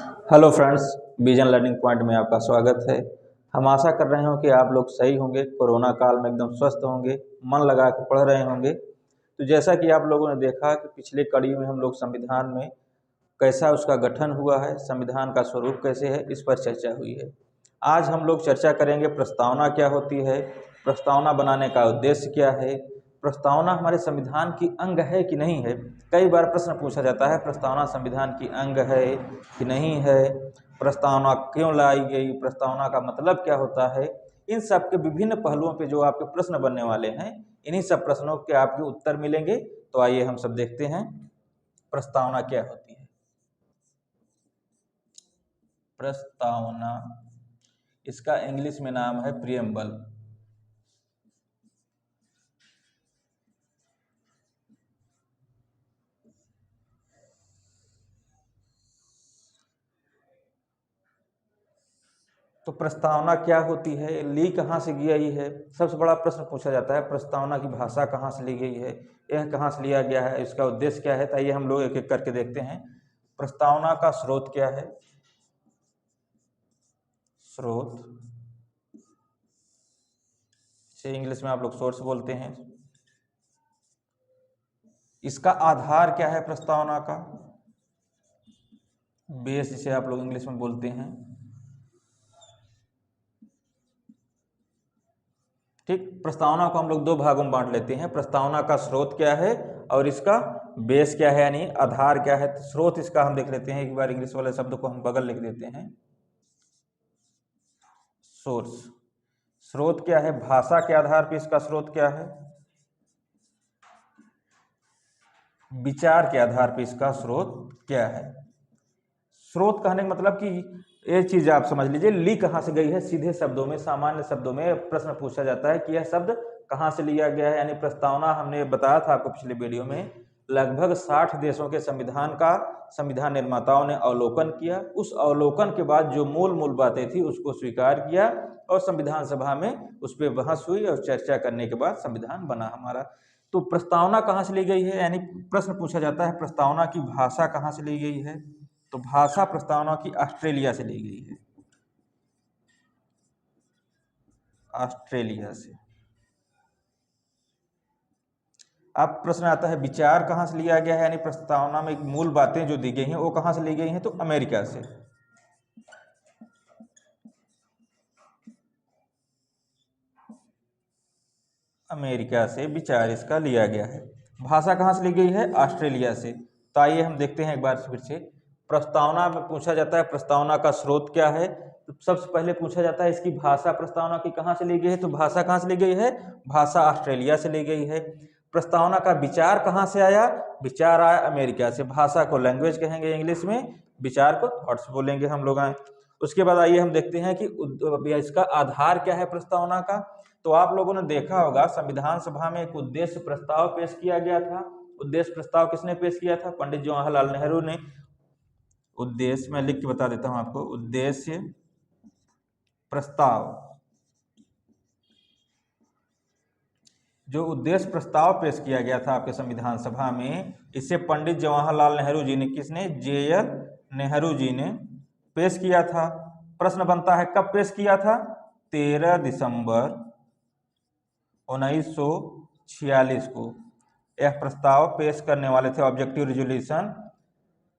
Hello friends, vision learning point में आपका स्वागत है। हम आशा कर रहे हो कि आप लोग सही होंगे, कोरोना काल में एकदम स्वस्थ होंगे, मन लगा के पढ़ रहे होंगे। तो जैसा कि आप लोगों ने देखा कि पिछले कड़ी में हम लोग संविधान में कैसा उसका गठन हुआ है, संविधान का स्वरूप कैसे है, इस पर चर्चा हुई है। आज हम लोग चर्चा करेंगे प्रस्तावना क्या होती है, प्रस्तावना बनाने का उद्देश्य क्या है, प्रस्तावना हमारे संविधान की अंग है कि नहीं है। कई बार प्रश्न पूछा जाता है प्रस्तावना संविधान की अंग है कि नहीं है, प्रस्तावना क्यों लाई गई, प्रस्तावना का मतलब क्या होता है। इन सब के विभिन्न पहलुओं पे जो आपके प्रश्न बनने वाले हैं, इन्हीं सब प्रश्नों के आपके उत्तर मिलेंगे। तो आइए हम सब देखते हैं प्रस्तावना क्या होती है। प्रस्तावना, इसका इंग्लिश में नाम है प्रियम्बल। तो प्रस्तावना क्या होती है, ली कहाँ से गई है। सबसे बड़ा प्रश्न पूछा जाता है प्रस्तावना की भाषा कहाँ से ली गई है, यह कहाँ से लिया गया है, इसका उद्देश्य क्या है। तो आइए हम लोग एक एक करके देखते हैं। प्रस्तावना का स्रोत क्या है, स्रोत से इंग्लिश में आप लोग सोर्स बोलते हैं। इसका आधार क्या है प्रस्तावना का, बेस जिसे आप लोग इंग्लिश में बोलते हैं। ठीक, प्रस्तावना को हम लोग दो भागों में बांट लेते हैं। प्रस्तावना का स्रोत क्या है और इसका बेस क्या है, यानी आधार क्या है। तो स्रोत इसका हम देख लेते हैं एक बार, इंग्लिश वाले शब्द को हम बगल लिख देते हैं, सोर्स। स्रोत क्या है, भाषा के आधार पर इसका स्रोत क्या है, विचार के आधार पर इसका स्रोत क्या है। स्रोत कहने का मतलब कि ये चीज आप समझ लीजिए, ली कहाँ से गई है। सीधे शब्दों में, सामान्य शब्दों में प्रश्न पूछा जाता है कि यह शब्द कहाँ से लिया गया है। यानी प्रस्तावना, हमने बताया था आपको पिछले वीडियो में, लगभग 60 देशों के संविधान का संविधान निर्माताओं ने अवलोकन किया। उस अवलोकन के बाद जो मूल मूल बातें थी उसको स्वीकार किया और संविधान सभा में उस पर बहस हुई और चर्चा करने के बाद संविधान बना हमारा। तो प्रस्तावना कहाँ से ली गई है, यानी प्रश्न पूछा जाता है प्रस्तावना की भाषा कहाँ से ली गई है। तो भाषा प्रस्तावना की ऑस्ट्रेलिया से ली गई है, ऑस्ट्रेलिया से। अब प्रश्न आता है विचार कहाँ से लिया गया है, यानी प्रस्तावना में मूल बातें जो दी गई हैं वो कहाँ से ली गई हैं। तो अमेरिका से, अमेरिका से विचार इसका लिया गया है। भाषा कहाँ से ली गई है, ऑस्ट्रेलिया से। तो आइए हम देखते हैं एक बार फिर से। प्रस्तावना में पूछा जाता है प्रस्तावना का स्रोत क्या है। तो सबसे पहले पूछा जाता है इसकी भाषा प्रस्तावना की कहाँ से ली गई है। तो भाषा कहाँ से ली गई है, भाषा ऑस्ट्रेलिया से ली गई है। प्रस्तावना का विचार कहाँ से आया, विचार आया अमेरिका से। भाषा को लैंग्वेज कहेंगे इंग्लिश में, विचार को थॉट्स बोलेंगे हम लोग। उसके बाद आइए हम देखते हैं कि इसका आधार क्या है प्रस्तावना का। तो आप लोगों ने देखा होगा संविधान सभा में एक उद्देश्य प्रस्ताव पेश किया गया था। उद्देश्य प्रस्ताव किसने पेश किया था, पंडित जवाहरलाल नेहरू ने। उद्देश्य मैं लिख के बता देता हूं आपको, उद्देश्य प्रस्ताव, जो उद्देश्य प्रस्ताव पेश किया गया था आपके संविधान सभा में, इसे पंडित जवाहरलाल नेहरू जी ने, किसने, JL नेहरू जी ने पेश किया था। प्रश्न बनता है कब पेश किया था, 13 दिसंबर 1946 को यह प्रस्ताव पेश करने वाले थे। ऑब्जेक्टिव रिजोल्यूशन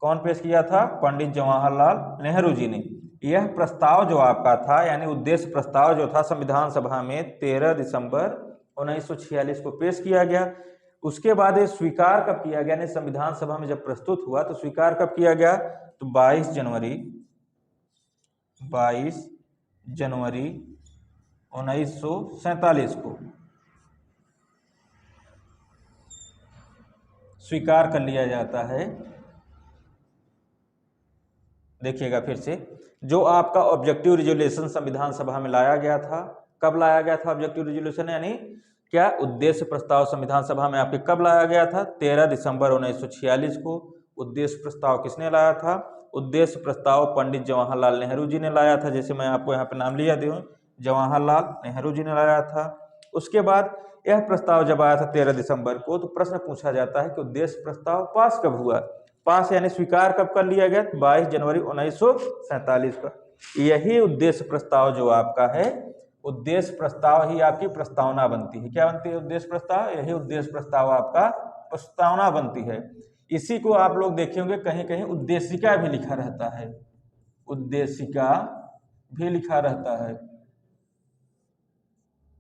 कौन पेश किया था, पंडित जवाहरलाल नेहरू जी ने। यह प्रस्ताव जो आपका था, यानी उद्देश्य प्रस्ताव जो था संविधान सभा में 13 दिसंबर 1946 को पेश किया गया। उसके बाद ये स्वीकार कब किया गया, यानी संविधान सभा में जब प्रस्तुत हुआ तो स्वीकार कब किया गया, तो 22 जनवरी 1947 को स्वीकार कर लिया जाता है। देखिएगा फिर से, जो आपका ऑब्जेक्टिव रिजोल्यूशन संविधान सभा में लाया गया था, कब लाया गया था ऑब्जेक्टिव रिजोल्यूशन, यानी क्या, उद्देश्य प्रस्ताव संविधान सभा में आपके कब लाया गया था, 13 दिसंबर 1946 को। उद्देश्य प्रस्ताव किसने लाया था, उद्देश्य प्रस्ताव पंडित जवाहरलाल नेहरू जी ने लाया था। जैसे मैं आपको यहाँ पे नाम लिया दूँ, जवाहरलाल नेहरू जी ने लाया था। उसके बाद यह प्रस्ताव जब आया था 13 दिसंबर को, तो प्रश्न पूछा जाता है कि उद्देश्य प्रस्ताव पास कब हुआ। पास यानी स्वीकार कब कर लिया गया? 22 जनवरी 1947 का। यही उद्देश्य प्रस्ताव जो आपका है, उद्देश्य प्रस्ताव ही आपकी प्रस्तावना बनती है। क्या बनती है? उद्देश्य प्रस्ताव। यही उद्देश्य प्रस्ताव आपका प्रस्तावना बनती है। इसी को आप लोग देखे होंगे कहीं कहीं उद्देशिका भी लिखा रहता है, उद्देशिका भी लिखा रहता है,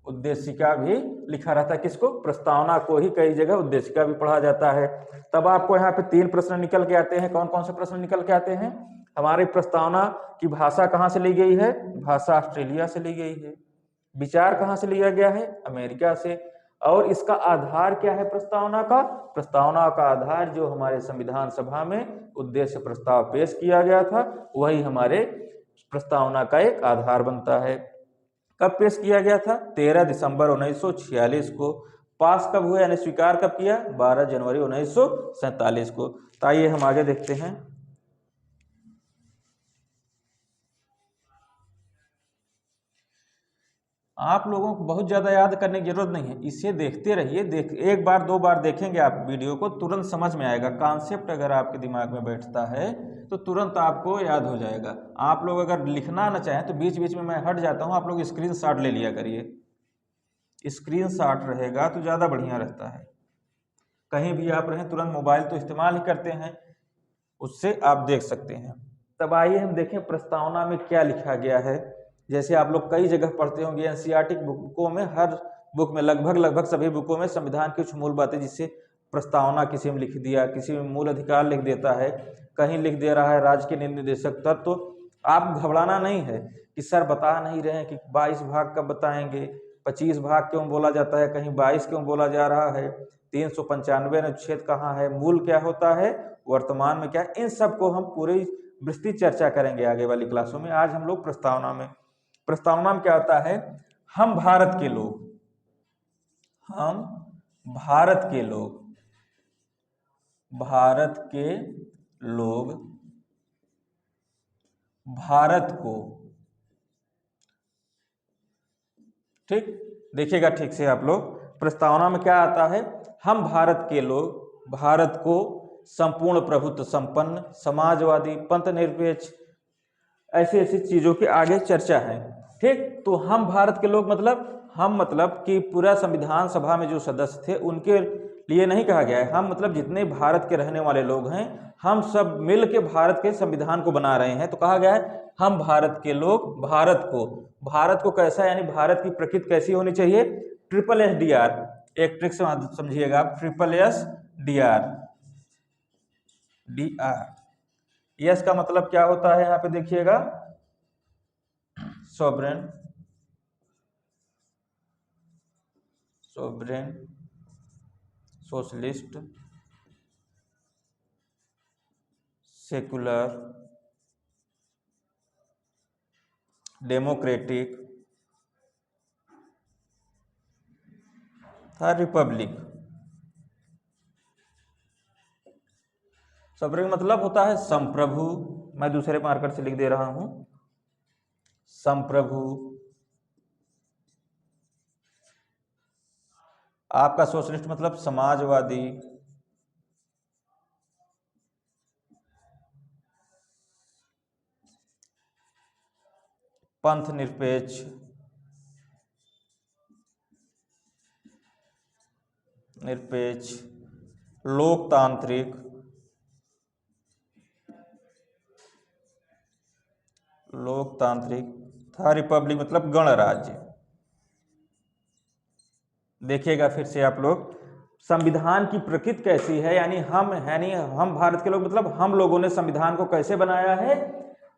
उद्देशिका भी लिखा रहता है। किसको? प्रस्तावना को ही कई जगह उद्देशिका भी पढ़ा जाता है। तब आपको यहाँ पे 3 प्रश्न निकल के आते हैं। कौन कौन से प्रश्न निकल के आते हैं? हमारी प्रस्तावना की भाषा कहाँ से ली गई है? भाषा ऑस्ट्रेलिया से ली गई है। विचार कहाँ से लिया गया है? अमेरिका से। और इसका आधार क्या है प्रस्तावना का? प्रस्तावना का आधार जो हमारे संविधान सभा में उद्देश्य प्रस्ताव पेश किया गया था, वही हमारे प्रस्तावना का एक आधार बनता है। कब पेश किया गया था? 13 दिसंबर 1946 को। पास कब हुआ यानी स्वीकार कब किया? 12 जनवरी 1947 को। तो आइए हम आगे देखते हैं। आप लोगों को बहुत ज़्यादा याद करने की जरूरत नहीं है, इसे देखते रहिए। एक बार 2 बार देखेंगे आप वीडियो को, तुरंत समझ में आएगा। कॉन्सेप्ट अगर आपके दिमाग में बैठता है तो तुरंत आपको याद हो जाएगा। आप लोग अगर लिखना ना चाहें तो बीच बीच में मैं हट जाता हूँ, आप लोग स्क्रीनशॉट ले लिया करिए। स्क्रीनशॉट रहेगा तो ज़्यादा बढ़िया रहता है। कहीं भी आप रहें, तुरंत मोबाइल तो इस्तेमाल ही करते हैं, उससे आप देख सकते हैं। तब आइए हम देखें प्रस्तावना में क्या लिखा गया है। जैसे आप लोग कई जगह पढ़ते होंगे, एनसीईआरटी बुकों में, हर बुक में लगभग सभी बुकों में संविधान की कुछ मूल बातें, जिससे प्रस्तावना किसी में लिख दिया, किसी में मूल अधिकार लिख देता है, कहीं लिख दे रहा है राज्य के निर्देशक तत्व। तो आप घबराना नहीं है कि सर बता नहीं रहे हैं कि 22 भाग कब बताएंगे, 25 भाग क्यों बोला जाता है, कहीं 22 क्यों बोला जा रहा है, 395 अनुच्छेद कहाँ है, मूल क्या होता है, वर्तमान में क्या। इन सब को हम पूरी विस्तृत चर्चा करेंगे आगे वाली क्लासों में। आज हम लोग प्रस्तावना में क्या होता है? हम भारत के लोग, हम भारत के लोग, भारत के लोग भारत को, ठीक देखिएगा ठीक से आप लोग। प्रस्तावना में क्या आता है? हम भारत के लोग भारत को संपूर्ण प्रभुत्व संपन्न, समाजवादी, पंथ निरपेक्ष, ऐसी ऐसी चीजों की आगे चर्चा है। ठीक, तो हम भारत के लोग मतलब कि पूरा संविधान सभा में जो सदस्य थे उनके लिए नहीं कहा गया है। हम मतलब जितने भारत के रहने वाले लोग हैं, हम सब मिल के भारत के संविधान को बना रहे हैं। तो कहा गया है हम भारत के लोग भारत को कैसा, यानी भारत की प्रकृति कैसी होनी चाहिए? SSDR, एक ट्रिक से समझिएगा आप, SSDR। यस का मतलब क्या होता है? यहाँ पे देखिएगा, सोवरेन, सोशलिस्ट, सेकुलर, डेमोक्रेटिक था रिपब्लिक। सोवरेन मतलब होता है संप्रभु। मैं दूसरे मार्कर से लिख दे रहा हूं, संप्रभु। आपका सोशलिस्ट मतलब समाजवादी, पंथ निरपेक्ष, लोकतांत्रिक, था रिपब्लिक मतलब गणराज्य। देखिएगा फिर से आप लोग, संविधान की प्रकृति कैसी है, यानी हम भारत के लोग मतलब हम लोगों ने संविधान को कैसे बनाया है?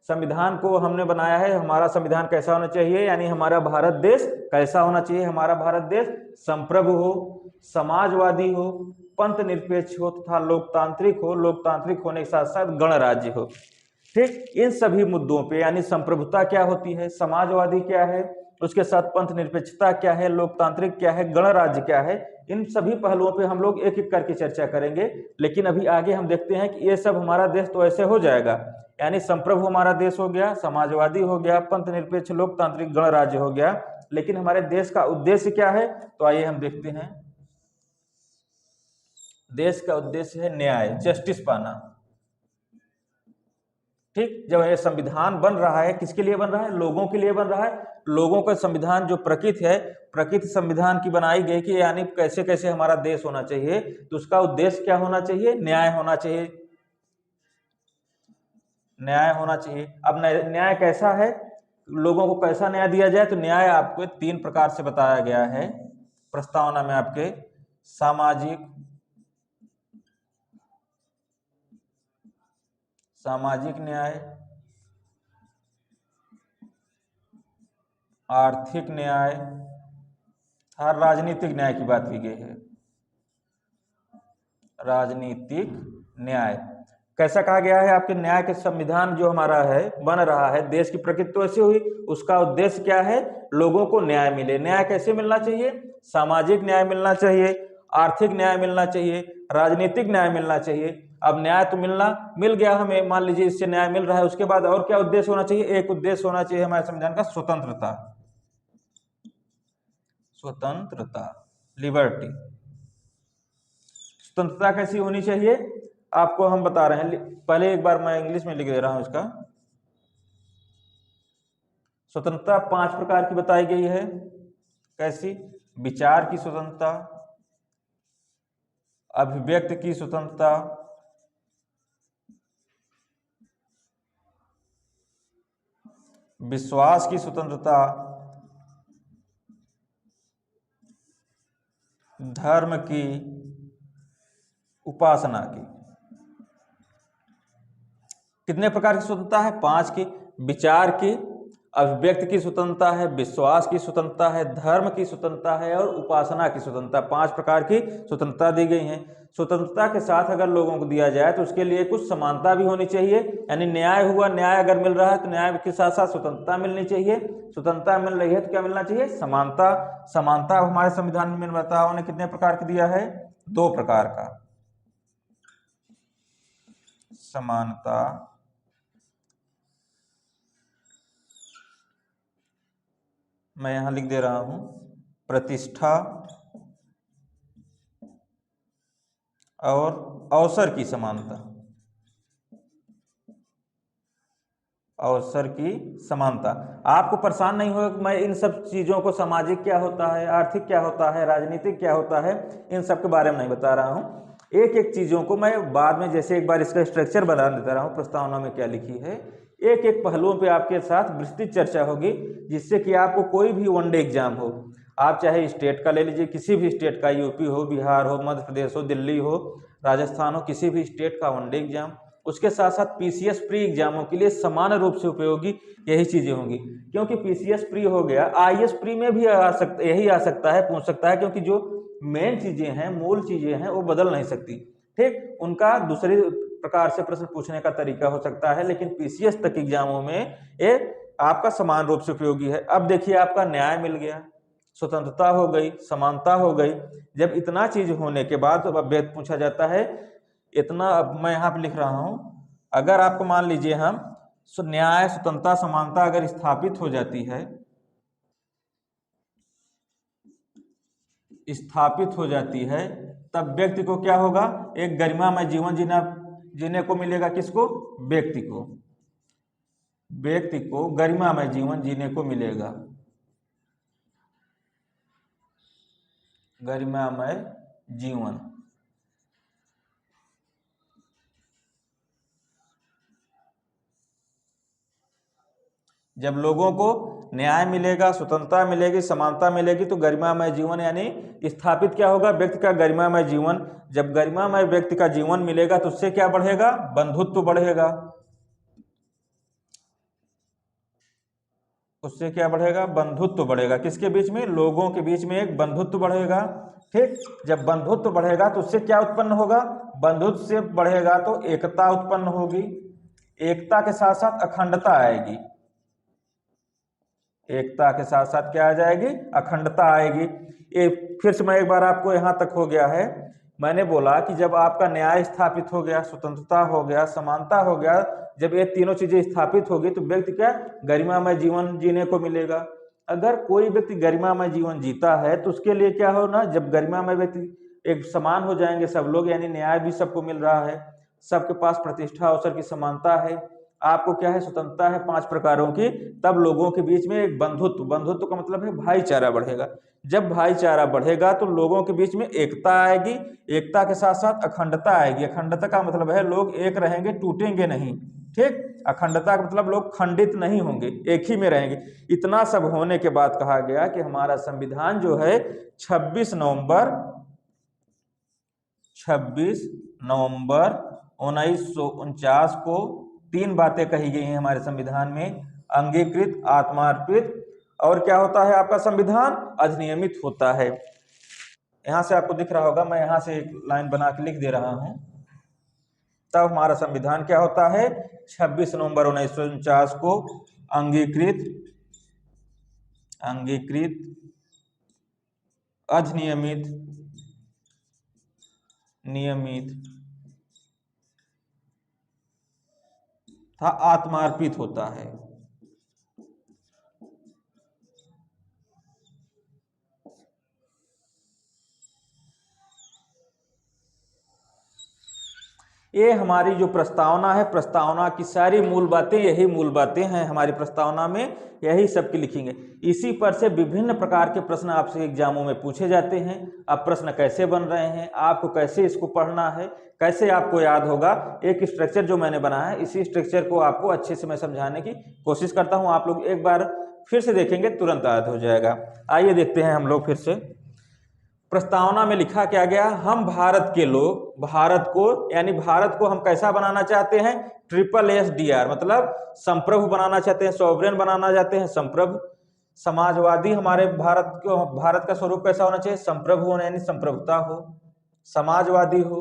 संविधान को हमने बनाया है, हमारा संविधान कैसा होना चाहिए, यानी हमारा भारत देश कैसा होना चाहिए? हमारा भारत देश संप्रभु हो, समाजवादी हो, पंथ निरपेक्ष हो तथा लोकतांत्रिक हो, लोकतांत्रिक होने के साथ साथ गणराज्य हो। ठीक, इन सभी मुद्दों पे, यानी संप्रभुता क्या होती है, समाजवादी क्या है, उसके साथ पंथ निरपेक्षता क्या है, लोकतांत्रिक क्या है, गणराज्य क्या है, इन सभी पहलुओं पे हम लोग एक एक करके चर्चा करेंगे। लेकिन अभी आगे हम देखते हैं कि ये सब हमारा देश तो ऐसे हो जाएगा, यानी संप्रभु हमारा देश हो गया, समाजवादी हो गया, पंथ निरपेक्ष, लोकतांत्रिक, गणराज्य हो गया। लेकिन हमारे देश का उद्देश्य क्या है? तो आइए हम देखते हैं। देश का उद्देश्य है न्याय, जस्टिस पाना। ठीक, जब ये संविधान बन रहा है किसके लिए बन रहा है? लोगों के लिए बन रहा है। लोगों का संविधान जो प्रकृति है, प्रकृति संविधान की बनाई गई कि यानी कैसे कैसे हमारा देश होना चाहिए, तो उसका उद्देश्य क्या होना चाहिए? न्याय होना चाहिए, न्याय होना चाहिए। अब न्याय कैसा है, लोगों को कैसा न्याय दिया जाए? तो न्याय आपको 3 प्रकार से बताया गया है प्रस्तावना में आपके। सामाजिक न्याय, आर्थिक न्याय और राजनीतिक न्याय की बात की गई है। राजनीतिक न्याय कैसा कहा गया है? आपके न्याय के संविधान जो हमारा है बन रहा है, देश की प्रकृति तो ऐसी हुई, उसका उद्देश्य क्या है? लोगों को न्याय मिले। न्याय कैसे मिलना चाहिए? सामाजिक न्याय मिलना चाहिए, आर्थिक न्याय मिलना चाहिए, राजनीतिक न्याय मिलना चाहिए। अब न्याय तो मिल गया हमें, मान लीजिए इससे न्याय मिल रहा है, उसके बाद और क्या उद्देश्य होना चाहिए? एक उद्देश्य होना चाहिए हमारे संविधान का, स्वतंत्रता। स्वतंत्रता, लिबर्टी। स्वतंत्रता कैसी होनी चाहिए आपको हम बता रहे हैं। पहले एक बार मैं इंग्लिश में लिख दे रहा हूं इसका। स्वतंत्रता 5 प्रकार की बताई गई है। कैसी? विचार की स्वतंत्रता, अभिव्यक्ति की स्वतंत्रता, विश्वास की स्वतंत्रता, धर्म की, उपासना की। कितने प्रकार की स्वतंत्रता है? 5 की। विचार की, अभिव्यक्ति की स्वतंत्रता है, विश्वास की स्वतंत्रता है, धर्म की स्वतंत्रता है और उपासना की स्वतंत्रता। 5 प्रकार की स्वतंत्रता दी गई है। स्वतंत्रता के साथ अगर लोगों को दिया जाए तो उसके लिए कुछ समानता भी होनी चाहिए, यानी न्याय हुआ, न्याय अगर मिल रहा है तो न्याय के साथ साथ स्वतंत्रता मिलनी चाहिए। स्वतंत्रता मिल रही है तो क्या मिलना चाहिए? समानता। समानता हमारे संविधान में बताओ ने कितने प्रकार की दिया है? 2 प्रकार का। समानता मैं यहां लिख दे रहा हूं, प्रतिष्ठा और अवसर की समानता। अवसर की समानता। आपको परेशान नहीं होगा कि मैं इन सब चीजों को, सामाजिक क्या होता है, आर्थिक क्या होता है, राजनीतिक क्या होता है, इन सब के बारे में नहीं बता रहा हूं। एक एक चीजों को मैं बाद में, जैसे एक बार इसका स्ट्रक्चर बना देता रहा हूं, प्रस्तावना में क्या लिखी है, एक एक पहलुओं पे आपके साथ विस्तृत चर्चा होगी, जिससे कि आपको कोई भी वनडे एग्जाम हो, आप चाहे स्टेट का ले लीजिए, किसी भी स्टेट का, यूपी हो, बिहार हो, मध्य प्रदेश हो, दिल्ली हो, राजस्थान हो, किसी भी स्टेट का वनडे एग्जाम, उसके साथ साथ पीसीएस प्री एग्जामों के लिए समान रूप से उपयोगी यही चीजें होंगी। क्योंकि पीसीएस प्री हो गया, आईएएस प्री में भी यही आ सकता है, पूछ सकता है, क्योंकि जो मेन चीजें हैं, मूल चीजें हैं, वो बदल नहीं सकती। ठीक, उनका दूसरे प्रकार से प्रश्न पूछने का तरीका हो सकता है, लेकिन पीसीएस तक एग्जामों में ये आपका समान रूप से उपयोगी है। अब देखिए, आपका न्याय मिल गया, स्वतंत्रता हो गई, समानता हो गई। जब इतना चीज होने के बाद अब अभ्यर्थ पूछा जाता है, इतना, अब मैं यहाँ पे लिख रहा हूं, अगर आपको मान लीजिए हम न्याय, स्वतंत्रता, समानता अगर स्थापित हो जाती है, स्थापित हो जाती है, तब व्यक्ति को क्या होगा? एक गरिमामय जीवन जीने को मिलेगा। किसको? व्यक्ति को। व्यक्ति को गरिमामय जीवन जीने को मिलेगा। गरिमामय जीवन। जब लोगों को न्याय मिलेगा, स्वतंत्रता मिलेगी, समानता मिलेगी, तो गरिमामय जीवन यानी स्थापित क्या होगा? व्यक्ति का गरिमामय जीवन। जब गरिमामय व्यक्ति का जीवन मिलेगा तो उससे क्या बढ़ेगा? बंधुत्व बढ़ेगा। उससे क्या बढ़ेगा? बंधुत्व बढ़ेगा। किसके बीच में? लोगों के बीच में एक बंधुत्व बढ़ेगा। ठीक, जब बंधुत्व बढ़ेगा तो उससे क्या उत्पन्न होगा? बंधुत्व से बढ़ेगा तो एकता उत्पन्न होगी। एकता के साथ साथ अखंडता आएगी। एकता के साथ साथ क्या आ जाएगी? अखंडता आएगी। ये फिर से मैं एक बार, आपको यहां तक हो गया है, मैंने बोला कि जब आपका न्याय स्थापित हो गया, स्वतंत्रता हो गया, समानता हो गया, जब ये तीनों चीजें स्थापित होगी तो व्यक्ति क्या? गरिमामय जीवन जीने को मिलेगा। अगर कोई व्यक्ति गरिमामय जीवन जीता है तो उसके लिए क्या होना? जब गरिमामय व्यक्ति एक समान हो जाएंगे सब लोग, यानी न्याय भी सबको मिल रहा है, सबके पास प्रतिष्ठा, अवसर की समानता है, आपको क्या है, स्वतंत्रता है 5 प्रकारों की, तब लोगों के बीच में एक बंधुत्व, बंधुत्व का मतलब है भाईचारा बढ़ेगा। जब भाईचारा बढ़ेगा तो लोगों के बीच में एकता आएगी, एकता के साथ साथ अखंडता आएगी। अखंडता का मतलब है लोग एक रहेंगे, टूटेंगे नहीं, ठीक। अखंडता का मतलब लोग खंडित नहीं होंगे, एक ही में रहेंगे। इतना सब होने के बाद कहा गया कि हमारा संविधान जो है 26 नवंबर 1949 को 3 बातें कही गई हैं हमारे संविधान में, अंगीकृत, आत्मार्पित, और क्या होता है आपका संविधान, अधिनियमित होता है। यहां से आपको दिख रहा होगा, मैं यहां से एक लाइन बना के लिख दे रहा हूं। तब हमारा संविधान क्या होता है, 26 नवंबर 1949 को अंगीकृत, अधिनियमित, नियमित था, आत्मार्पित होता है। ये हमारी जो प्रस्तावना है, प्रस्तावना की सारी मूल बातें, यही मूल बातें हैं हमारी प्रस्तावना में, यही सब की लिखेंगे। इसी पर से विभिन्न प्रकार के प्रश्न आपसे एग्जामों में पूछे जाते हैं। अब प्रश्न कैसे बन रहे हैं, आपको कैसे इसको पढ़ना है, कैसे आपको याद होगा, एक स्ट्रक्चर जो मैंने बनाया है, इसी स्ट्रक्चर को आपको अच्छे से मैं समझाने की कोशिश करता हूँ। आप लोग एक बार फिर से देखेंगे, तुरंत याद हो जाएगा। आइए देखते हैं हम लोग फिर से। प्रस्तावना में लिखा क्या गया, हम भारत के लोग, भारत को यानी भारत को हम कैसा बनाना चाहते हैं, SSDR मतलब संप्रभु बनाना चाहते हैं, सॉवरेन बनाना चाहते हैं, संप्रभु। समाजवादी हमारे भारत का स्वरूप कैसा होना चाहिए, संप्रभु होना, यानी संप्रभुता हो, समाजवादी हो,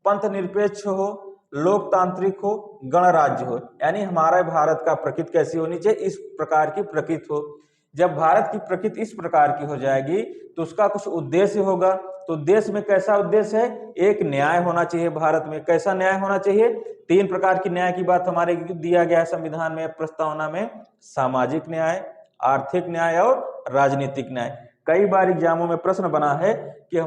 पंथ निरपेक्ष हो, लोकतांत्रिक हो, गणराज्य हो, यानी हमारे भारत का प्रकृति कैसी होनी चाहिए, इस प्रकार की प्रकृति हो। जब भारत की प्रकृति इस प्रकार की हो जाएगी तो उसका कुछ उद्देश्य होगा। तो देश में कैसा उद्देश्य है, एक न्याय होना चाहिए भारत में। कैसा न्याय होना चाहिए, 3 प्रकार की न्याय की बात हमारे दिया गया है संविधान में, प्रस्तावना में, सामाजिक न्याय, आर्थिक न्याय और राजनीतिक न्याय। कई बार एग्जामों में प्रश्न बना है कि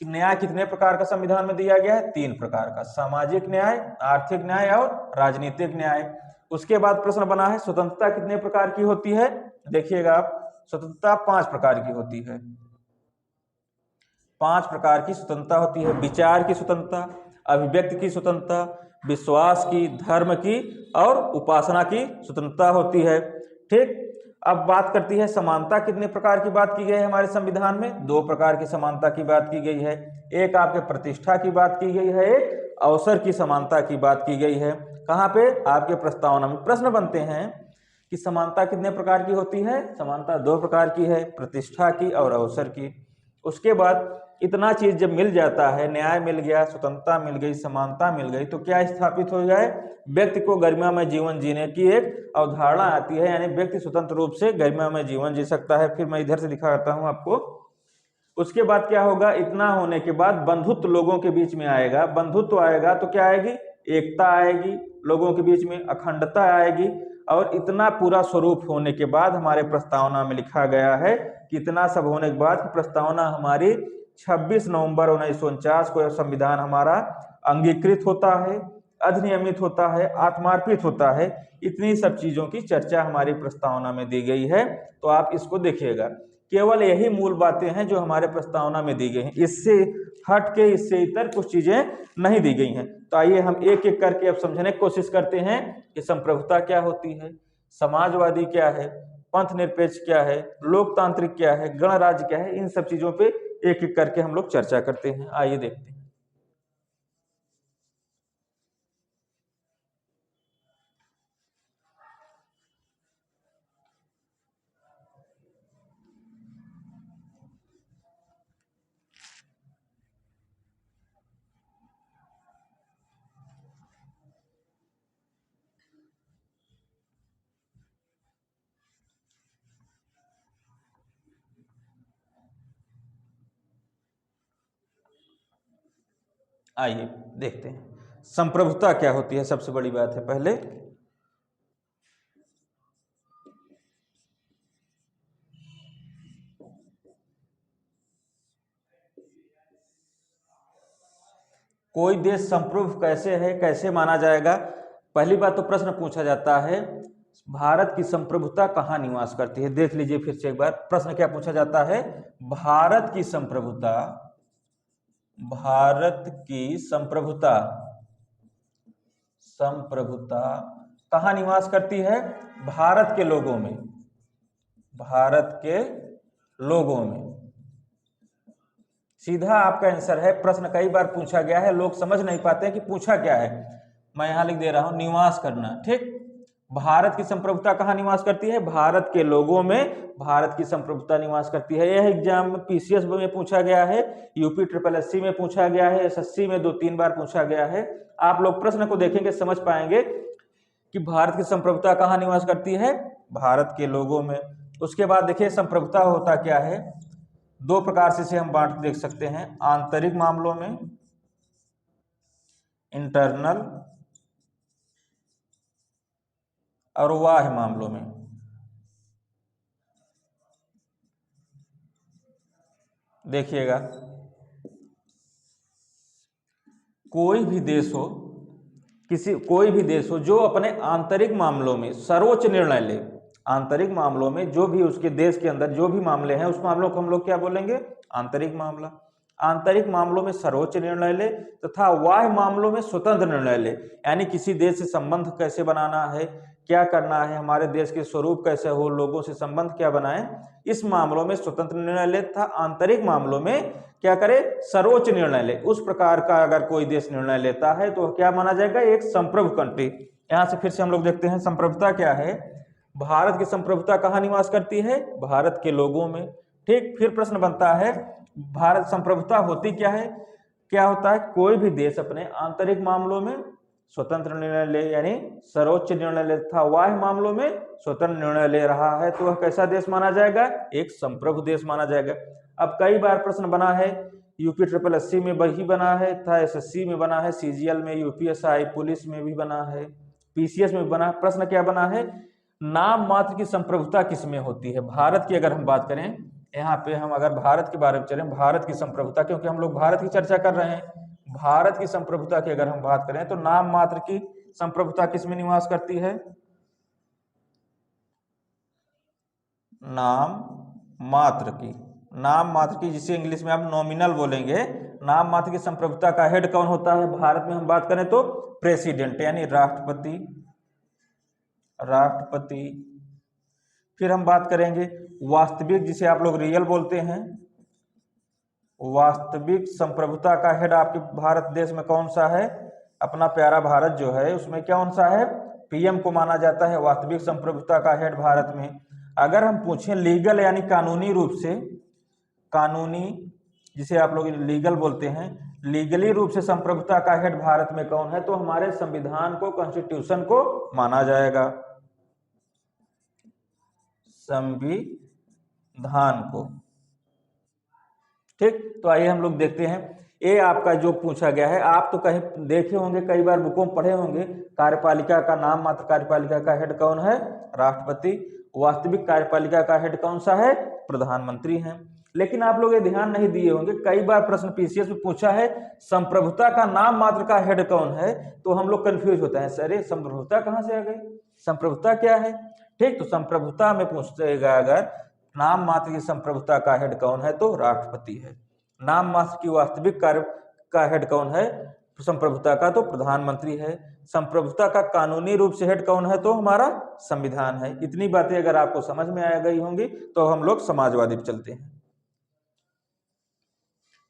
न्याय कितने प्रकार का संविधान में दिया गया है, 3 प्रकार का, सामाजिक न्याय, आर्थिक न्याय और राजनीतिक न्याय। उसके बाद प्रश्न बना है स्वतंत्रता कितने प्रकार की होती है, देखिएगा आप, स्वतंत्रता 5 प्रकार की होती है। 5 प्रकार की स्वतंत्रता होती है, विचार की स्वतंत्रता, अभिव्यक्ति की स्वतंत्रता, विश्वास की, धर्म की और उपासना की स्वतंत्रता होती है, ठीक। अब बात करती है समानता कितने प्रकार की बात की गई है हमारे संविधान में, 2 प्रकार की समानता की बात की गई है। एक आपके प्रतिष्ठा की बात की गई है, एक अवसर की समानता की बात की गई है। कहाँ पे, आपके प्रस्तावना में प्रश्न बनते हैं कि समानता कितने प्रकार की होती है, समानता 2 प्रकार की है, प्रतिष्ठा की और अवसर की। उसके बाद इतना चीज जब मिल जाता है, न्याय मिल गया, स्वतंत्रता मिल गई, समानता मिल गई, तो क्या स्थापित हो जाए, व्यक्ति को गरिमामय जीवन जीने की एक अवधारणा आती है, यानी व्यक्ति स्वतंत्र रूप से गरिमामय जीवन जी सकता है। फिर मैं इधर से दिखाता हूं आपको। उसके बाद क्या होगा, इतना होने के बाद बंधुत्व लोगों के बीच में आएगा। बंधुत्व आएगा तो क्या आएगी, एकता आएगी लोगों के बीच में, अखंडता आएगी। और इतना पूरा स्वरूप होने के बाद हमारे प्रस्तावना में लिखा गया है कि इतना सब होने के बाद प्रस्तावना हमारी 26 नवंबर 1949 को संविधान हमारा अंगीकृत होता है, अधिनियमित होता है, आत्मार्पित होता है। इतनी सब चीजों की चर्चा हमारी प्रस्तावना में दी गई है। तो आप इसको देखिएगा, केवल यही मूल बातें हैं जो हमारे प्रस्तावना में दी गई हैं, इससे हट के, इससे इतर कुछ चीजें नहीं दी गई हैं। तो आइए हम एक एक करके अब समझने की कोशिश करते हैं कि संप्रभुता क्या होती है, समाजवादी क्या है, पंथ निरपेक्ष क्या है, लोकतांत्रिक क्या है, गणराज्य क्या है। इन सब चीजों पे एक एक करके हम लोग चर्चा करते हैं। आइए देखते हैं। आइए देखते हैं संप्रभुता क्या होती है। सबसे बड़ी बात है, पहले कोई देश संप्रभु कैसे है, कैसे माना जाएगा, पहली बात तो प्रश्न पूछा जाता है भारत की संप्रभुता कहाँ निवास करती है। देख लीजिए फिर से एक बार प्रश्न क्या पूछा जाता है, भारत की संप्रभुता, भारत की संप्रभुता, संप्रभुता कहाँ निवास करती है, भारत के लोगों में, भारत के लोगों में। सीधा आपका आंसर है। प्रश्न कई बार पूछा गया है, लोग समझ नहीं पाते कि पूछा क्या है। मैं यहां लिख दे रहा हूं निवास करना। ठीक, भारत की संप्रभुता कहाँ निवास करती है, भारत के लोगों में भारत की संप्रभुता निवास करती है। यह एग्जाम में पीसीएस में पूछा गया है, यूपी ट्रिपल एससी में पूछा गया है, एसएससी में 2-3 बार पूछा गया है। आप लोग प्रश्न को देखेंगे समझ पाएंगे कि भारत की संप्रभुता कहाँ निवास करती है, भारत के लोगों में। उसके बाद देखिए संप्रभुता होता क्या है, दो प्रकार से इसे हम बांट देख सकते हैं, आंतरिक मामलों में, इंटरनल, और बाह्य मामलों में। देखिएगा कोई भी देश हो, कोई भी देश हो जो अपने आंतरिक मामलों में सर्वोच्च निर्णय ले, आंतरिक मामलों में जो भी उसके देश के अंदर जो भी मामले हैं उस मामलों को हम लोग क्या बोलेंगे, आंतरिक मामला। आंतरिक मामलों में सर्वोच्च निर्णय ले तथा बाह्य मामलों में स्वतंत्र निर्णय ले, यानी किसी देश से संबंध कैसे बनाना है, क्या करना है, हमारे देश के स्वरूप कैसे हो, लोगों से संबंध क्या बनाएं, इस मामलों में स्वतंत्र निर्णय ले तथा आंतरिक मामलों में क्या करे, सर्वोच्च निर्णय ले। उस प्रकार का अगर कोई देश निर्णय लेता है तो क्या माना जाएगा, एक संप्रभु कंट्री। यहां से फिर से हम लोग देखते हैं संप्रभुता क्या है, भारत की संप्रभुता कहाँ निवास करती है, भारत के लोगों में। ठीक, फिर प्रश्न बनता है भारत संप्रभुता होती क्या है, क्या होता है, कोई भी देश अपने आंतरिक मामलों में स्वतंत्र निर्णय ले, यानी सर्वोच्च निर्णय ले तथा बाह्य मामलों में स्वतंत्र निर्णय ले रहा है तो वह कैसा देश माना जाएगा, एक संप्रभु देश माना जाएगा। अब कई बार प्रश्न बना है, यूपी ट्रिपल एससी में वही बना है तथा एसएससी में बना है, सीजीएल में, यूपीएसआई पुलिस में भी बना है, पीसीएस में बना। प्रश्न क्या बना है, नाम मात्र की संप्रभुता किसमें होती है। भारत की अगर हम बात करें, यहाँ पे हम अगर भारत के बारे में चलें, भारत की संप्रभुता, क्योंकि हम लोग भारत की चर्चा कर रहे हैं, भारत की संप्रभुता की अगर हम बात करें तो नाम मात्र की संप्रभुता किसमें निवास करती है, नाम मात्र की, नाम मात्र की, जिसे इंग्लिश में आप नॉमिनल बोलेंगे। नाम मात्र की संप्रभुता का हेड कौन होता है, भारत में हम बात करें तो प्रेसिडेंट यानी राष्ट्रपति, राष्ट्रपति। फिर हम बात करेंगे वास्तविक, जिसे आप लोग रियल बोलते हैं, वास्तविक संप्रभुता का हेड आपके भारत देश में कौन सा है, अपना प्यारा भारत जो है उसमें कौन सा है, पीएम को माना जाता है वास्तविक संप्रभुता का हेड भारत में। अगर हम पूछें लीगल यानी कानूनी रूप से, कानूनी जिसे आप लोग लीगल बोलते हैं, लीगली रूप से संप्रभुता का हेड भारत में कौन है, तो हमारे संविधान को, कॉन्स्टिट्यूशन को माना जाएगा, संविधान को। ठीक, तो आइए हम लोग देखते हैं। ये आपका जो पूछा गया है, आप तो कहीं देखे होंगे, कई बार बुकों में पढ़े होंगे, कार्यपालिका का नाम मात्र कार्यपालिका का हेड कौन है, राष्ट्रपति। वास्तविक कार्यपालिका का हेड कौन सा है, प्रधानमंत्री है। लेकिन आप लोग ये ध्यान नहीं दिए होंगे, कई बार प्रश्न पीसीएस में पूछा है संप्रभुता का नाम मात्र का हेड कौन है, तो हम लोग कंफ्यूज होते हैं, सर ये संप्रभुता कहाँ से आ गई, संप्रभुता क्या है। ठीक, तो संप्रभुता में पूछेगा अगर नाम मात्र की संप्रभुता का हेड कौन है तो राष्ट्रपति है। नाम मात्र की वास्तविक कार्य का हेड कौन है संप्रभुता का, तो प्रधानमंत्री है। संप्रभुता का कानूनी रूप से हेड कौन है, तो हमारा संविधान है। इतनी बातें अगर आपको समझ में आ गई होंगी तो हम लोग समाजवादी पे चलते हैं।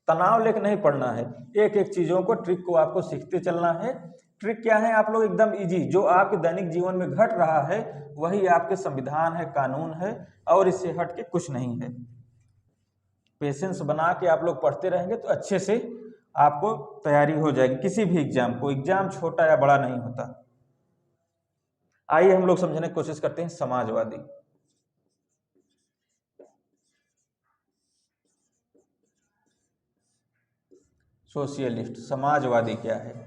तनाव लेकर नहीं पढ़ना है, एक एक चीजों को, ट्रिक को आपको सीखते चलना है। ट्रिक क्या है, आप लोग एकदम इजी, जो आपके दैनिक जीवन में घट रहा है वही आपके संविधान है, कानून है, और इससे हट के कुछ नहीं है। पेशेंस बना के आप लोग पढ़ते रहेंगे तो अच्छे से आपको तैयारी हो जाएगी किसी भी एग्जाम को। एग्जाम छोटा या बड़ा नहीं होता। आइए हम लोग समझने की कोशिश करते हैं समाजवादी। सोशियलिस्ट, समाजवादी क्या है।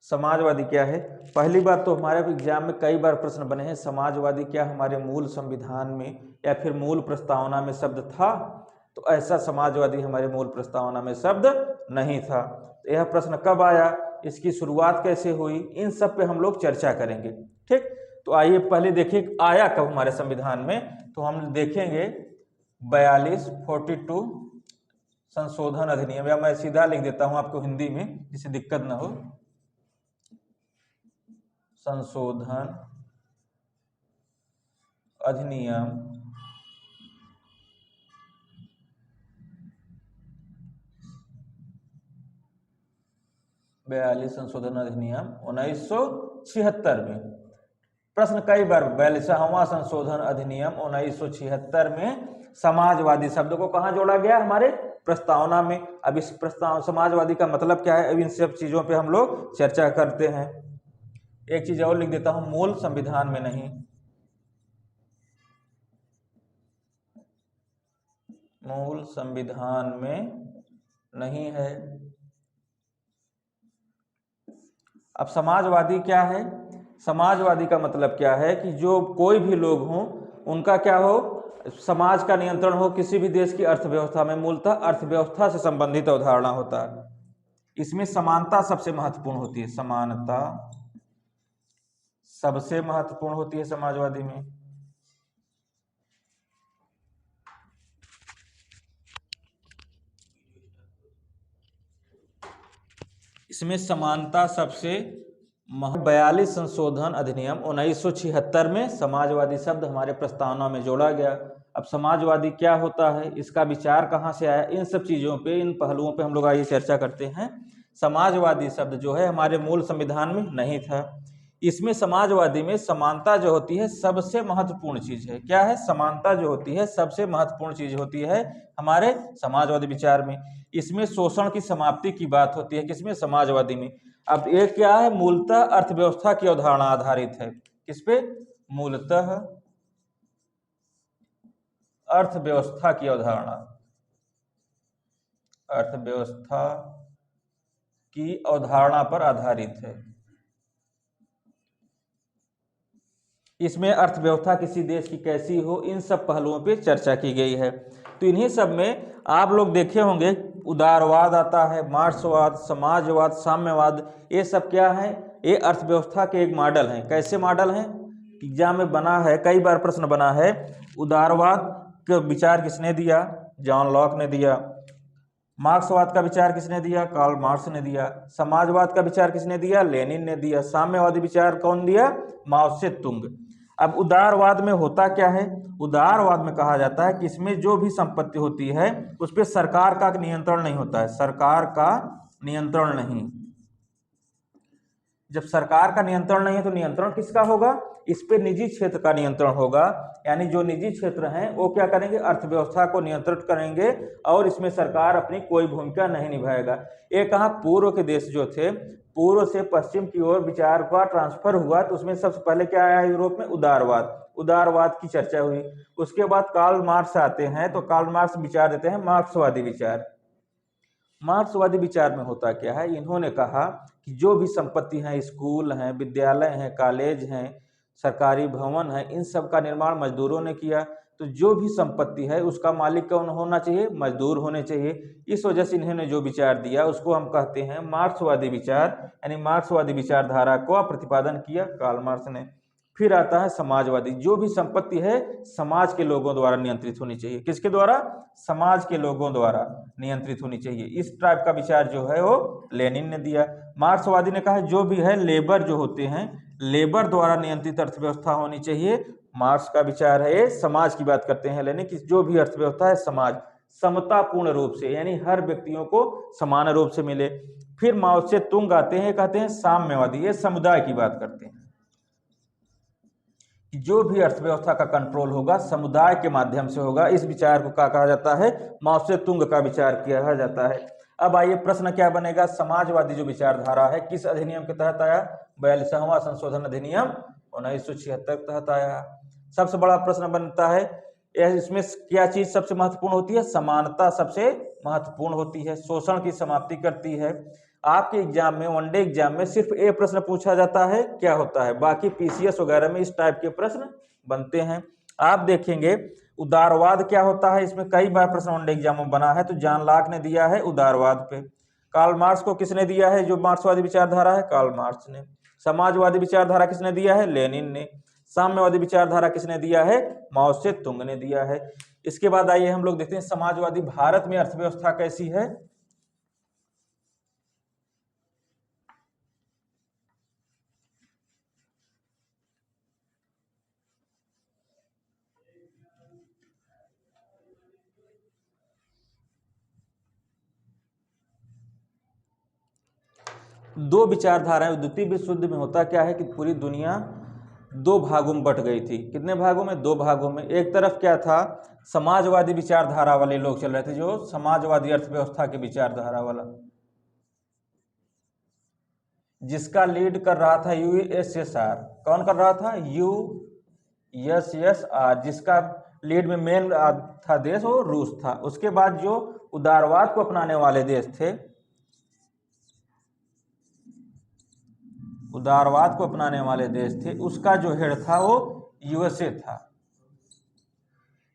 समाजवादी क्या है, पहली बात तो हमारे एग्जाम में कई बार प्रश्न बने हैं, समाजवादी क्या हमारे मूल संविधान में या फिर मूल प्रस्तावना में शब्द था, तो तो ऐसा समाजवादी हमारे मूल प्रस्तावना में शब्द नहीं था। तो यह प्रश्न कब आया, इसकी शुरुआत कैसे हुई, इन सब पे हम लोग चर्चा करेंगे। ठीक, तो आइए पहले देखिए आया कब हमारे संविधान में। तो हम देखेंगे 42 संशोधन अधिनियम, या मैं सीधा लिख देता हूं आपको हिंदी में जिससे दिक्कत ना हो। संशोधन अधिनियम 42 संशोधन अधिनियम 1976 में। प्रश्न कई बार 42वां संशोधन अधिनियम 1976 में समाजवादी शब्द को कहां जोड़ा गया, हमारे प्रस्तावना में। अब इस प्रस्ताव समाजवादी का मतलब क्या है, अब इन सब चीजों पे हम लोग चर्चा करते हैं। एक चीज और लिख देता हूं, मूल संविधान में नहीं, मूल संविधान में नहीं है। अब समाजवादी क्या है, समाजवादी का मतलब क्या है कि जो कोई भी लोग हों उनका क्या हो, समाज का नियंत्रण हो किसी भी देश की अर्थव्यवस्था में। मूलतः अर्थव्यवस्था से संबंधित अवधारणा होता है। इसमें समानता सबसे महत्वपूर्ण होती है, समानता सबसे महत्वपूर्ण होती है समाजवादी में। इसमें समानता सबसे 42 संशोधन अधिनियम 1976 में समाजवादी शब्द हमारे प्रस्तावना में जोड़ा गया। अब समाजवादी क्या होता है, इसका विचार कहाँ से आया, इन सब चीज़ों पे, इन पहलुओं पे हम लोग आइए चर्चा करते हैं। समाजवादी शब्द जो है हमारे मूल संविधान में नहीं था। इसमें समाजवादी में समानता जो होती है सबसे महत्वपूर्ण चीज है। क्या है, समानता जो होती है सबसे महत्वपूर्ण चीज होती है हमारे समाजवादी विचार में। इसमें शोषण की समाप्ति की बात होती है, किसमें, समाजवादी में। अब ये क्या है, मूलतः अर्थव्यवस्था की अवधारणा आधारित है। किस पे, मूलतः अर्थव्यवस्था की अवधारणा, अर्थव्यवस्था की अवधारणा पर आधारित है। इसमें अर्थव्यवस्था किसी देश की कैसी हो, इन सब पहलुओं पे चर्चा की गई है। तो इन्हीं सब में आप लोग देखे होंगे उदारवाद आता है, मार्क्सवाद, समाजवाद, साम्यवाद, ये सब क्या है, ये अर्थव्यवस्था के एक मॉडल हैं। कैसे मॉडल हैं, एग्जाम में बना है, कई बार प्रश्न बना है। उदारवाद का विचार किसने दिया, जॉन लॉक ने दिया। मार्क्सवाद का विचार किसने दिया, कार्ल मार्क्स ने दिया। समाजवाद का विचार किसने दिया, लेनिन ने दिया। साम्यवादी विचार कौन दिया, माओ से तुंग। अब उदारवाद में होता क्या है, उदारवाद में कहा जाता है कि इसमें जो भी संपत्ति होती है उस पर सरकार का नियंत्रण नहीं होता है, सरकार का नियंत्रण नहीं। जब सरकार का नियंत्रण नहीं है तो नियंत्रण किसका होगा, इस पे निजी क्षेत्र का नियंत्रण होगा। यानी जो निजी क्षेत्र हैं वो क्या करेंगे, अर्थव्यवस्था को नियंत्रित करेंगे और इसमें सरकार अपनी कोई भूमिका नहीं निभाएगा। ये कहा, पूर्व के देश जो थे, पूर्व से पश्चिम की ओर विचार का ट्रांसफर हुआ, तो उसमें सबसे पहले क्या आया यूरोप में, उदारवाद। उदारवाद की चर्चा हुई। उसके बाद कार्ल मार्क्स आते हैं, तो कार्ल मार्क्स विचार देते हैं मार्क्सवादी विचार। मार्क्सवादी विचार में होता क्या है, इन्होंने कहा कि जो भी संपत्ति है, स्कूल हैं, विद्यालय हैं, कॉलेज हैं, सरकारी भवन है, इन सब का निर्माण मजदूरों ने किया। तो जो भी संपत्ति है उसका मालिक कौन होना चाहिए, मजदूर होने चाहिए। इस वजह से इन्होंने जो विचार दिया उसको हम कहते हैं मार्क्सवादी विचार, यानी मार्क्सवादी विचारधारा को प्रतिपादन किया कार्ल मार्क्स ने। फिर आता है समाजवादी, जो भी संपत्ति है समाज के लोगों द्वारा नियंत्रित होनी चाहिए। किसके द्वारा, समाज के लोगों द्वारा नियंत्रित होनी चाहिए। इस टाइप का विचार जो है वो लेनिन ने दिया। मार्क्सवादी ने कहा जो भी है लेबर जो होते हैं, लेबर द्वारा नियंत्रित अर्थव्यवस्था होनी चाहिए। मार्क्स का विचार है, समाज की बात करते हैं लेनिन, कि जो भी अर्थव्यवस्था है समाज समतापूर्ण रूप से, यानी हर व्यक्तियों को समान रूप से मिले। फिर माओ से तुंग आते हैं, कहते हैं साम्यवादी, ये समुदाय की बात करते हैं कि जो भी अर्थव्यवस्था का कंट्रोल होगा समुदाय के माध्यम से होगा। इस विचार को क्या कहा जाता है, माओ से तुंग का विचार किया जाता है। अब आइए प्रश्न क्या बनेगा, समाजवादी जो विचारधारा है किस अधिनियम के तहत आया, 42वां संशोधन अधिनियम 1976 के तहत आया। सबसे बड़ा प्रश्न बनता है, इसमें क्या चीज सबसे महत्वपूर्ण होती है, समानता सबसे महत्वपूर्ण होती है, शोषण की समाप्ति करती है। आपके एग्जाम में, वनडे एग्जाम में सिर्फ ए प्रश्न पूछा जाता है, क्या होता है, बाकी पीसीएस वगैरह में इस टाइप के प्रश्न बनते हैं। आप देखेंगे उदारवाद क्या होता है, इसमें कई बार प्रश्न वन एग्जाम में बना है। तो जॉन लॉक ने दिया है उदारवाद पे। कार्ल मार्क्स को किसने दिया है, जो मार्क्सवादी विचारधारा है, कार्ल मार्क्स ने। समाजवादी विचारधारा किसने दिया है, लेनिन ने। साम्यवादी विचारधारा किसने दिया है, माओ से तुंग ने दिया है। इसके बाद आइए हम लोग देखते हैं समाजवादी भारत में अर्थव्यवस्था कैसी है। दो विचारधाराएं, द्वितीय विश्व युद्ध में होता क्या है कि पूरी दुनिया दो भागों में बट गई थी। कितने भागों में, दो भागों में। एक तरफ क्या था, समाजवादी विचारधारा वाले लोग चल रहे थे, जो समाजवादी अर्थव्यवस्था की विचारधारा वाला, जिसका लीड कर रहा था यूएसएसआर। कौन कर रहा था, यूएसएसआर, जिसका लीड में मेन था देश वो रूस था। उसके बाद जो उदारवाद को अपनाने वाले देश थे, उदारवाद को अपनाने वाले देश थे, उसका जो हेड था वो यूएसए था।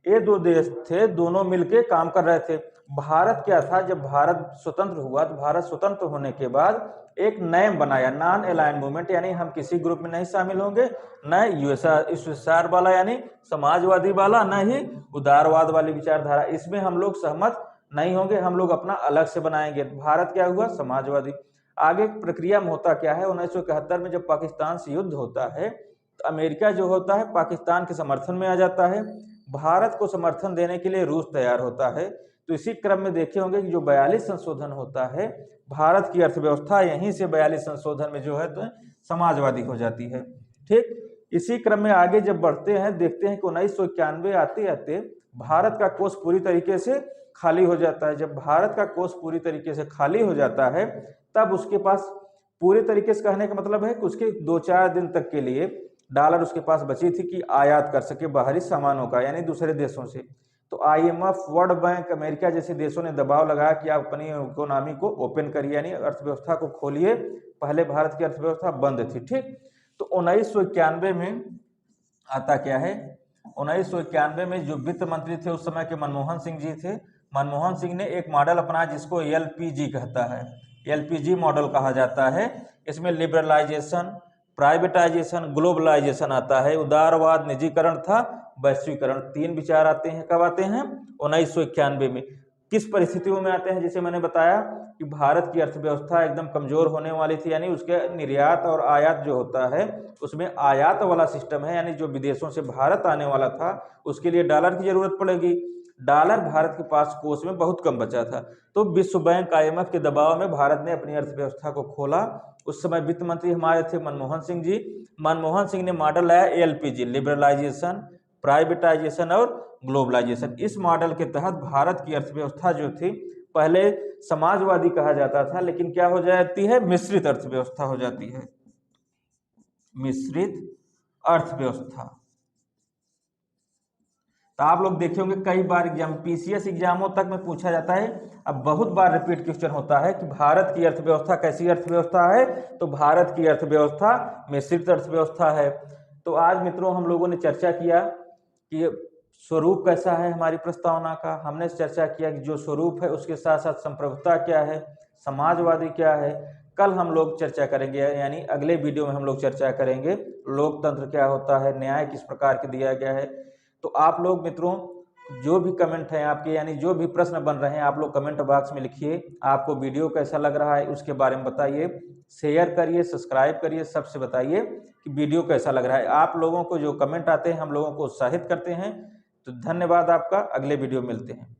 ये दो देश थे, दोनों मिलके काम कर रहे थे। भारत क्या था, जब भारत स्वतंत्र हुआ तो भारत स्वतंत्र होने के बाद एक नेम बनाया, नॉन अलाइंड मूवमेंट, यानी हम किसी ग्रुप में नहीं शामिल होंगे, न यूएसएसआर वाला यानी समाजवादी वाला, न ही उदारवाद वाली विचारधारा, इसमें हम लोग सहमत नहीं होंगे, हम लोग अपना अलग से बनाएंगे। भारत क्या हुआ, समाजवादी। आगे प्रक्रिया में होता क्या है, 1971 में जब पाकिस्तान से युद्ध होता है तो अमेरिका जो होता है पाकिस्तान के समर्थन में आ जाता है। भारत को समर्थन देने के लिए रूस तैयार होता है। तो इसी क्रम में देखे होंगे कि जो 42 संशोधन होता है, भारत की अर्थव्यवस्था यहीं से 42 संशोधन में जो है तो समाजवादी हो जाती है। ठीक, इसी क्रम में आगे जब बढ़ते हैं, देखते हैं कि 1991 आते आते भारत का कोष पूरी तरीके से खाली हो जाता है। जब भारत का कोष पूरी तरीके से खाली हो जाता है, तब उसके पास पूरे तरीके से कहने का मतलब है कि उसके 2-4 दिन तक के लिए डॉलर उसके पास बची थी कि आयात कर सके बाहरी सामानों का, यानी दूसरे देशों से। तो आईएमएफ, वर्ल्ड बैंक, अमेरिका जैसे देशों ने दबाव लगाया कि आप अपनी इकोनॉमी को ओपन करिए, यानी अर्थव्यवस्था को खोलिए। पहले भारत की अर्थव्यवस्था बंद थी। ठीक, तो 1991 में आता क्या है, 1991 में जो वित्त मंत्री थे उस समय के मनमोहन सिंह जी थे। मनमोहन सिंह ने एक मॉडल अपनाया जिसको एलपीजी कहता है, एलपीजी मॉडल कहा जाता है। इसमें लिबरलाइजेशन, प्राइवेटाइजेशन, ग्लोबलाइजेशन आता है। उदारवाद, निजीकरण था, वैश्वीकरण, 3 विचार आते हैं। कब आते हैं, 1991 में। किस परिस्थितियों में आते हैं, जैसे मैंने बताया कि भारत की अर्थव्यवस्था एकदम कमजोर होने वाली थी, यानी उसके निर्यात और आयात जो होता है उसमें आयात वाला सिस्टम है, यानी जो विदेशों से भारत आने वाला था उसके लिए डॉलर की जरूरत पड़ेगी। डॉलर भारत के पास कोष में बहुत कम बचा था। तो विश्व बैंक, आईएमएफ के दबाव में भारत ने अपनी अर्थव्यवस्था को खोला। उस समय वित्त मंत्री हमारे थे मनमोहन सिंह जी। मनमोहन सिंह ने मॉडल लाया एलपीजी, लिबरलाइजेशन, प्राइवेटाइजेशन और ग्लोबलाइजेशन। इस मॉडल के तहत भारत की अर्थव्यवस्था जो थी, पहले समाजवादी कहा जाता था, लेकिन क्या हो जाती है, मिश्रित अर्थव्यवस्था हो जाती है, मिश्रित अर्थव्यवस्था। तो आप लोग देखे होंगे कई बार एग्जाम, पीसीएस एग्जामों तक में पूछा जाता है। अब बहुत बार रिपीट क्वेश्चन होता है कि भारत की अर्थव्यवस्था कैसी अर्थव्यवस्था है, तो भारत की अर्थव्यवस्था मिश्रित अर्थव्यवस्था है। तो आज मित्रों हम लोगों ने चर्चा किया कि स्वरूप कैसा है हमारी प्रस्तावना का। हमने चर्चा किया कि जो स्वरूप है उसके साथ साथ संप्रभुता क्या है, समाजवादी क्या है। कल हम लोग चर्चा करेंगे, यानी अगले वीडियो में हम लोग चर्चा करेंगे लोकतंत्र क्या होता है, न्याय किस प्रकार के दिया गया है। तो आप लोग मित्रों जो भी कमेंट हैं आपके, यानी जो भी प्रश्न बन रहे हैं, आप लोग कमेंट बॉक्स में लिखिए। आपको वीडियो कैसा लग रहा है उसके बारे में बताइए, शेयर करिए, सब्सक्राइब करिए, सबसे बताइए कि वीडियो कैसा लग रहा है। आप लोगों को जो कमेंट आते हैं हम लोगों को उत्साहित करते हैं। तो धन्यवाद आपका, अगले वीडियो मिलते हैं।